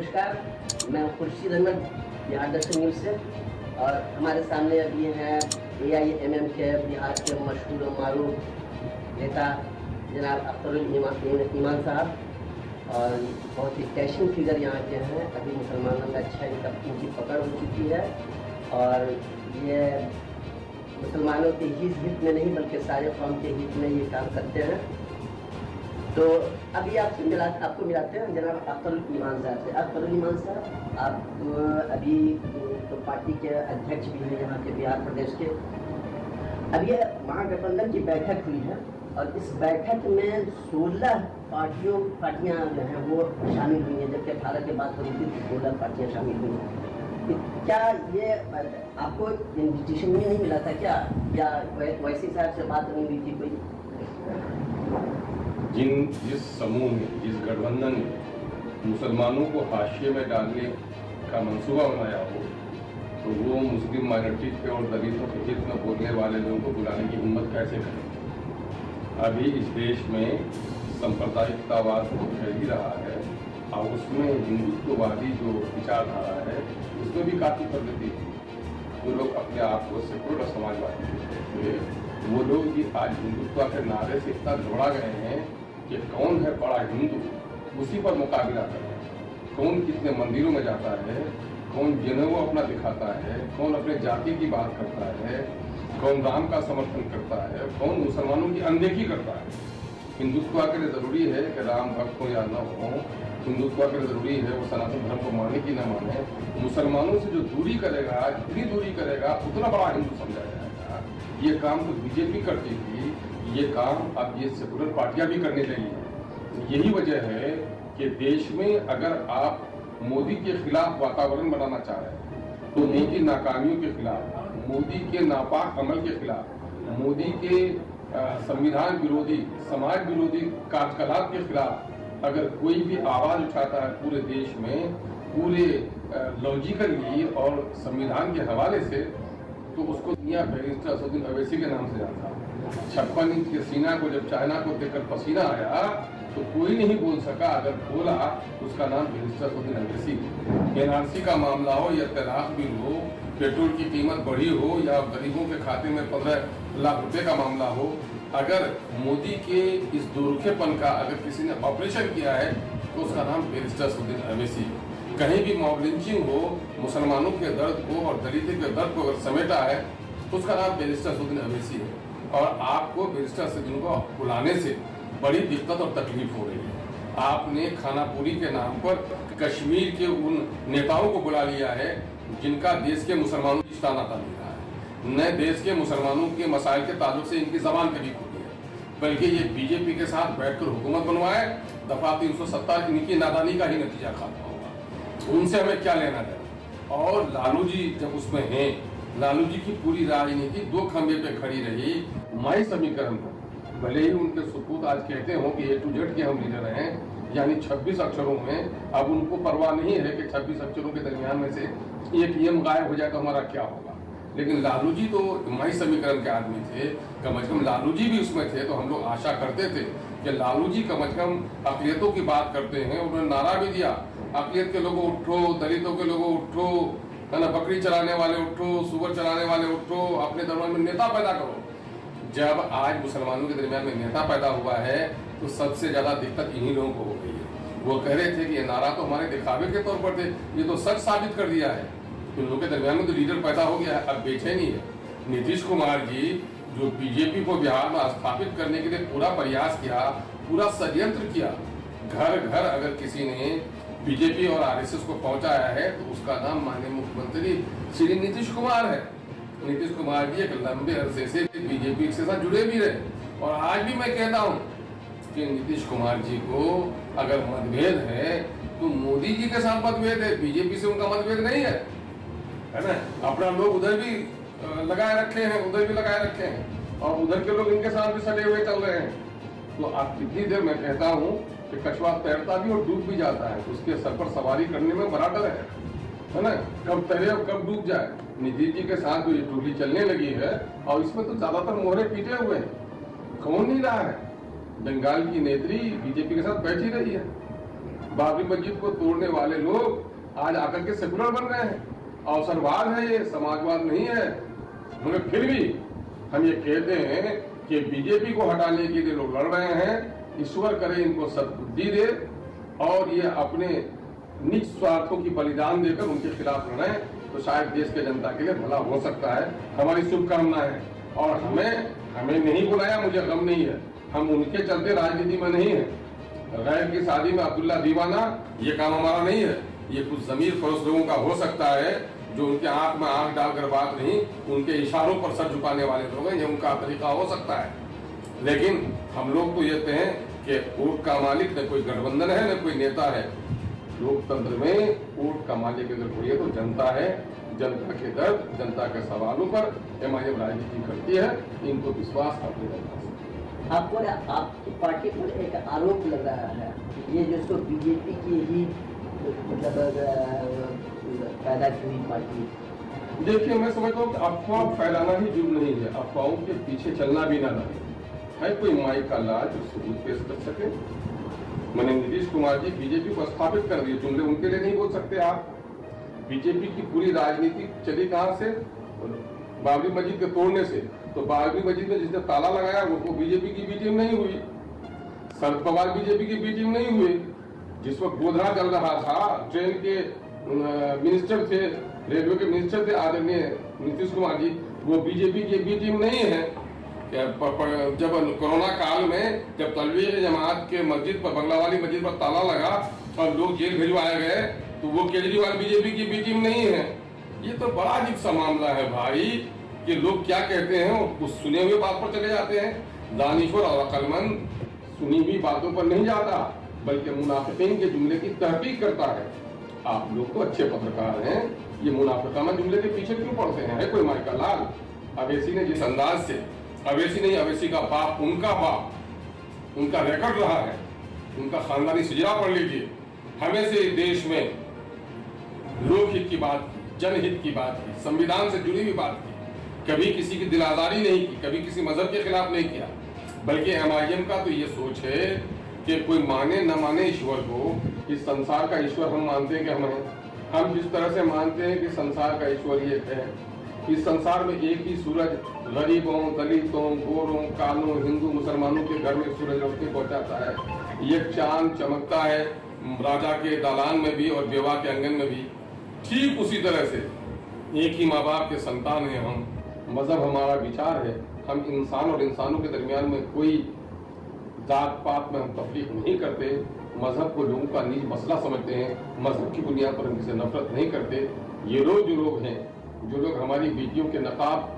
नमस्कार, मैं खुर्शीद अहमद बिहार दर्शन न्यूज़ से। और हमारे सामने अभी हैं AIMM के बिहार के मशहूर और मारूफ नेता जनाब अख्तरुल ईमान साहब, और बहुत ही डैशिंग फिगर यहाँ के हैं। अभी मुसलमानों में अच्छा इनकी पकड़ हो चुकी है और ये मुसलमानों के हित में नहीं बल्कि सारे कौम के हित में ये काम करते हैं। तो अभी आपको मिलाते हैं जनाब अख्तरुल ईमान साहब से। अख्तरुल ईमान साहब, आप अभी तो पार्टी के अध्यक्ष भी हैं यहाँ के बिहार प्रदेश के। अब ये महागठबंधन की बैठक हुई है और इस बैठक में 16 पार्टियाँ जो हैं वो शामिल हुई हैं, जबकि 18 की बात करी थी तो 16 पार्टियाँ शामिल हुई हैं। क्या ये आपको इन्विटेशन में नहीं मिला था क्या, या वैसी साहब से बात नहीं हुई थी कोई? जिस समूह ने, जिस गठबंधन ने मुसलमानों को हाशिए में डालने का मंसूबा बनाया हो, तो वो मुस्लिम माइनॉरिटी के और दलितों के हित में बोलने वाले लोगों को बुलाने की हिम्मत कैसे करें? अभी इस देश में सांप्रदायिकतावाद तो फैल ही रहा है और उसमें हिंदुत्ववादी जो विचारधारा है उसमें भी काफ़ी प्रगति हुई। वो लोग अपने आप को सेकुलर समाजवादी कहते हैं, वो लोग भी आज हिंदुत्व के नारे से इतना घबरा गए हैं कि कौन है बड़ा हिंदू, उसी पर मुकाबला कर रहे हैं। कौन कितने मंदिरों में जाता है, कौन जनेऊ अपना दिखाता है, कौन अपने जाति की बात करता है, कौन राम का समर्थन करता है, कौन मुसलमानों की अनदेखी करता है। हिंदुत्व के लिए ज़रूरी है कि राम भक्त हो या न हो, हिंदुत्व के लिए ज़रूरी है वो सनातन धर्म को माने कि न माने। मुसलमानों से जो दूरी करेगा, जितनी दूरी करेगा उतना बड़ा हिंदू समझा जाएगा। ये काम तो बीजेपी करती थी, ये काम अब ये सेकुलर पार्टियां भी करने लगी हैं। यही वजह है कि देश में अगर आप मोदी के खिलाफ वातावरण बनाना चाह रहे हैं, तो मोदी की नाकामियों के खिलाफ, मोदी के नापाक अमल के खिलाफ, मोदी के संविधान विरोधी, समाज विरोधी कार्यकलाप के खिलाफ अगर कोई भी आवाज उठाता है पूरे देश में, पूरे लॉजिकली और संविधान के हवाले से, तो उसको दुनिया बैरिस्टर असदुद्दीन अवैसी के नाम से जानता है। 56 इंच के सीना को जब चाइना को देखकर पसीना आया तो कोई नहीं बोल सका, अगर बोला उसका नाम बैरिस्टर असदुद्दीन अवैसी। NRC का मामला हो या तलाक बिल हो, पेट्रोल की कीमत बढ़ी हो या गरीबों के खाते में 15 लाख रुपए का मामला हो, अगर मोदी के इस दुरुखेपन का अगर किसी ने ऑपरेशन किया है तो उसका नाम बैरिस्टर असदुद्दीन अवैसी। कहीं भी मॉब लिंचिंग हो, मुसलमानों के दर्द को और दलितों के दर्द को अगर समेटा है तो उसका नाम बैरिस्टर असदुद्दीन अवैसी है। और आपको बैरिस्टर असदुद्दीन को बुलाने से बड़ी दिक्कत और तकलीफ हो रही है। आपने खानापुरी के नाम पर कश्मीर के उन नेताओं को बुला लिया है जिनका देश के मुसलमानों की रिश्ता नाता नहीं रहा है, न देश के मुसलमानों के मसाइल के ताल्लुक से इनकी जबान कभी खुली है, बल्कि ये बीजेपी के साथ बैठकर हुकूमत बनवाए, दफा 370 इनकी नादानी का ही नतीजा खाता होगा। उनसे हमें क्या लेना देना। और लालू जी जब उसमें हैं, लालू जी की पूरी राजनीति 2 खंभे पे खड़ी रही, माई समीकरण पर। भले ही उनके सुपूत आज कहते हो कि A to Z के हम लीडर हैं, यानी 26 अक्षरों में, अब उनको परवाह नहीं है कि 26 अक्षरों के दरमियान में से एक M गायब हो जाए तो हमारा क्या होगा। लेकिन लालू जी तो माई समीकरण के आदमी थे, कम से कम लालू जी भी उसमें थे, तो हम लोग आशा करते थे कि लालू जी कम से कम अकलियतों की बात करते हैं। उन्होंने नारा भी दिया, अकलियत के लोगों उठो, दलितों के लोगों उठो, है ना, बकरी चलाने वाले उठो, सुअर चलाने वाले उठो, अपने दरबार में नेता पैदा करो। जब आज मुसलमानों के दरमियान में नेता पैदा हुआ है तो सबसे ज्यादा दिक्कत इन्हीं लोगों को हो गई है। वो कह रहे थे कि ये नारा तो हमारे दिखावे के तौर पर थे, ये तो सच साबित कर दिया है। इन लोगों के दरमियान में तो लीडर पैदा हो गया है, अब बेचैनी है। नीतीश कुमार जी जो बीजेपी को बिहार में स्थापित करने के लिए पूरा प्रयास किया, पूरा षड्यंत्र किया, घर घर अगर किसी ने बीजेपी और RSS को पहुंचाया है तो उसका नाम माननीय मुख्यमंत्री श्री नीतीश कुमार है। नीतीश कुमार जी एक लंबे अरसे से बीजेपी के साथ जुड़े भी रहे, और आज भी मैं कहता हूं कि नीतीश कुमार जी को अगर मतभेद है तो मोदी जी के साथ मतभेद है, बीजेपी से उनका मतभेद नहीं है ना। अपना लोग उधर भी लगाए रखे हैं, उधर भी लगाए रखे हैं, और उधर के लोग इनके साथ भी सटे हुए चल रहे हैं। तो आप कितनी देर मैं कहता हूँ कि कछुआ तैरता भी और डूब भी जाता है, उसके सर पर सवारी करने में बड़ा डर है ना, कब तैरे और कब डूब जाए। नीतीश जी के साथ जो ये टोली चलने लगी है, और इसमें तो ज्यादातर मोहरे पीटे हुए हैं, कौन नहीं रहा है। बंगाल की नेत्री बीजेपी के साथ बैठी रही है, बाबरी मस्जिद को तोड़ने वाले लोग आज आकर के सेकुलर बन रहे हैं, अवसरवाद है, ये समाजवाद नहीं है। मगर फिर भी हम ये कहते हैं कि बीजेपी को हटाने के लिए लोग लड़ रहे हैं। ईश्वर करे इनको सद्बुद्धि दे और ये अपने निज स्वार्थों की बलिदान देकर उनके खिलाफ लड़ें, तो शायद देश के जनता के लिए भला हो सकता है। हमारी शुभकामना है। और हमें नहीं बुलाया, मुझे गम नहीं है, हम उनके चलते राजनीति में नहीं है। गैर की शादी में अब्दुल्ला दीवाना, ये काम हमारा नहीं है। ये कुछ जमीर फरोश लोगों का हो सकता है जो उनके आंख में आंख डालकर बात नहीं, उनके इशारों पर सर झुकाने वाले लोग हैं, ये उनका तरीका हो सकता है। लेकिन हम लोग तो ये कहते हैं कि वोट का मालिक न कोई गठबंधन है न कोई नेता है। लोकतंत्र में वोट का मालिक अगर कोई है तो जनता है। जनता के दर्द, जनता के सवालों पर एमआईएम राजनीति करती है। इनको विश्वास अपने जनता से। आपको आपकी पार्टी पर एक आरोप लग रहा है, ये जिसको बीजेपी की ही मतलब पैदा की हुई पार्टी। देखिए, मैं समझता हूँ कि अफवाह फैलाना ही जुर्म नहीं है, अफवाहों के पीछे चलना भी ना नहीं है। कोई माई का लाज जो सबूत पेश कर सके। मैंने नीतीश कुमार जी बीजेपी को स्थापित कर दिए, जुमले उनके लिए नहीं बोल सकते आप। बीजेपी की पूरी राजनीति चली कहाँ से? बाबरी मस्जिद के तोड़ने से। तो बाबरी मस्जिद में जिसने ताला लगाया वो बीजेपी की बी टीम नहीं हुई, शरद पवार बीजेपी की बी टीम नहीं हुई। जिस वक्त गोधरा चल रहा था, ट्रेन के मिनिस्टर थे, रेलवे के मिनिस्टर थे आदरणीय नीतीश कुमार जी, वो बीजेपी की बी टीम नहीं है। जब कोरोना काल में जब तलवीर जमात के मस्जिद पर, बंगला वाली मस्जिद पर ताला लगा और लोग जेल भिजवाए गए, तो वो केजरीवाल बीजेपी की बी टीम नहीं है। ये तो बड़ा अजीब सा मामला है भाई, कि लोग क्या कहते हैं वो सुने हुए बात पर चले जाते हैं। दानिश्वर और अक्लमंद सुनी हुई बातों पर नहीं जाता, बल्कि मुनाफिकीन के जुमले की तहकीक करता है। आप लोग तो अच्छे पत्रकार हैं, ये मुनाफिकाना जुमले के पीछे क्यों पड़ते हैं? है कोई माई का लाल? अवैसी ने जिस अंदाज से, अवैसी नहीं, अवैसी का बाप, उनका बाप, उनका रिकॉर्ड रहा है, उनका खानदानी सिजरा पढ़ लीजिए। हमेशा देश में लोकहित की बात की, जनहित की बात की, संविधान से जुड़ी हुई बात की, कभी किसी की दिलादारी नहीं की, कभी किसी मजहब के खिलाफ नहीं किया। बल्कि एमआईएम का तो ये सोच है कि कोई माने न माने ईश्वर को, इस संसार का ईश्वर हम मानते हैं कि हम जिस तरह से मानते हैं कि संसार का ईश्वर ये है, इस संसार में एक ही सूरज गरीबों, दलितों, गोरों, कालों, हिंदू, मुसलमानों के घर में सूरज रोशनी पहुंचाता है। ये चांद चमकता है राजा के दालान में भी और बेवा के आंगन में भी। ठीक उसी तरह से एक ही माँ बाप के संतान हैं हम। मजहब हमारा विचार है, हम इंसान और इंसानों के दरमियान में कोई जात पात में हम तफरीक नहीं करते। मजहब को लोगों का निज मसला समझते हैं, मजहब की बुनियाद पर हम किसी नफरत नहीं करते। ये लोग जो लोग हैं, जो लोग हमारी बेटियों के नकाब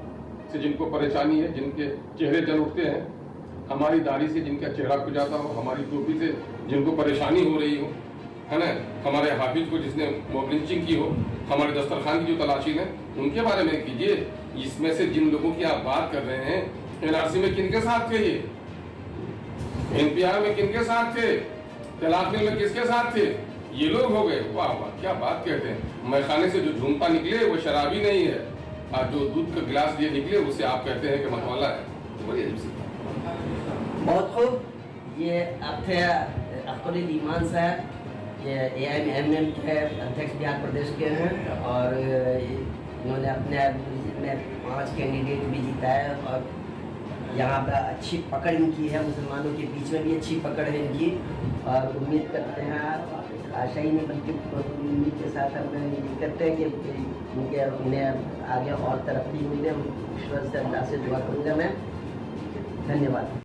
से जिनको परेशानी है, जिनके चेहरे जल उठते हैं, हमारी दाढ़ी से जिनका चेहरा खुल जाता हो, हमारी टोपी से जिनको परेशानी हो रही हो, है ना, हमारे हाफिज को जिसने मॉब लिंचिंग की हो, हमारे दस्तरखान की जो तलाशी है, उनके बारे में कीजिए। इसमें से जिन लोगों की आप बात कर रहे हैं, एनआरसी में किनके साथ थे, ये एनपीआर में किनके साथ थे, तलाक बिल में किसके साथ थे? ये लोग हो गए। वाह वाह, क्या बात कहते हैं। मैखाने से जो झूमता निकले वो शराबी नहीं है, और जो दूध का गिलास लिए निकले उसे आप कहते हैं कि मतवाला है। तो बड़ी अजीब सी बात। बहुत खूब। ये आप थे अख्तर ईमान साहब, ये एआईएमएम के अध्यक्ष बिहार प्रदेश के हैं, और इन्होंने अपने में 5 कैंडिडेट भी जीता है, और यहाँ पर अच्छी पकड़ इनकी है, मुसलमानों के बीच में भी अच्छी पकड़ है इनकी। और उम्मीद करते हैं, आशा ही नहीं बल्कि उम्मीद के साथ हम उम्मीद करते हैं कि उन्हें आगे और तरक्की मिले। ईश्वर से अल्लाह से दुआ करूँगा मैं। धन्यवाद।